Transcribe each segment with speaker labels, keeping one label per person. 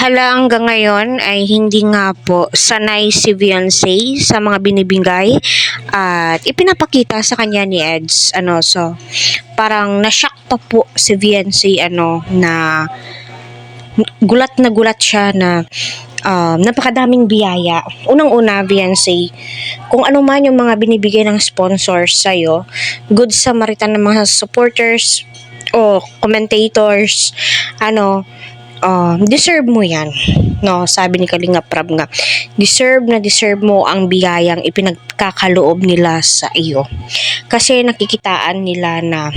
Speaker 1: Hala hanggang ngayon ay hindi nga po sanay si Beyonce sa mga binibigay at ipinapakita sa kanya ni Eds. So parang na-shock pa po si Beyonce na gulat siya na napakadaming biyaya. Unang-una, Beyonce, kung ano man yung mga binibigay ng sponsors sa'yo, good Samaritan ng mga supporters o commentators, deserve mo yan. No, sabi ni Kalinga Prab nga, deserve mo ang biyayang ipinagkakaloob nila sa iyo. Kasi nakikitaan nila na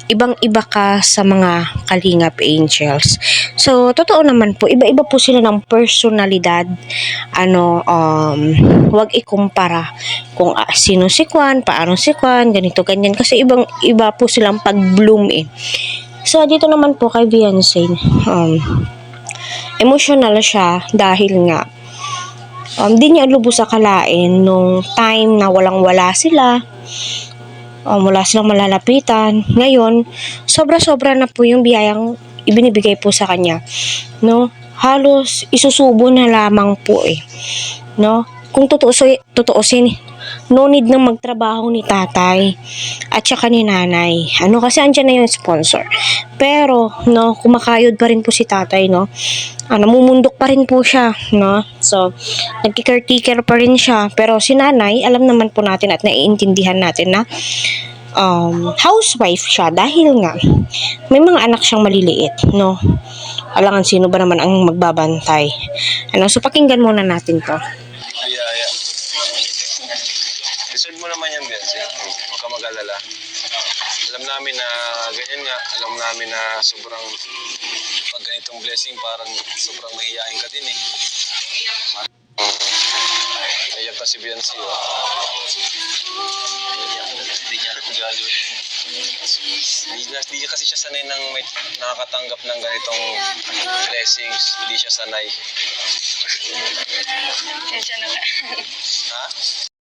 Speaker 1: ibang-iba ka sa mga Kalingap Angels. So, totoo naman po, iba-iba po sila ng personalidad. Wag ikumpara kung sino si Kwan, paano si Kwan, ganito, ganyan. Kasi ibang-iba po silang pag-bloom eh. So, dito naman po kay Beyonce, emotional siya dahil nga di niya lubos akalain nung time na walang-wala sila, wala silang malalapitan. Ngayon, sobra-sobra na po yung biyayang ibinibigay po sa kanya. No? Halos isusubo na lamang po eh. No? Kung tutuusin, no need na magtrabaho ni tatay at saka ni nanay. Kasi andyan na yung sponsor. Pero, no, kumakayod pa rin po si tatay, no? Namumundok pa rin po siya, no? So, nagki-caretaker pa rin siya. Pero si nanay, alam naman po natin at naiintindihan natin na housewife siya dahil nga may mga anak siyang maliliit, no? Alangan sino ba naman ang magbabantay. So pakinggan muna natin to.
Speaker 2: Yeah. Deserve mo naman yan, Beyonce. Huwag ka mag-alala. Alam namin na ganyan nga. Alam namin na sobrang pag ganitong blessing, parang sobrang mahihain ka din eh. Ayan pa si Beyonce, oh. Hindi niya regalo. Hindi kasi siya sanay ng may nakakatanggap ng ganitong blessings. Hindi siya sanay.
Speaker 3: Yan siya na.
Speaker 2: Ha?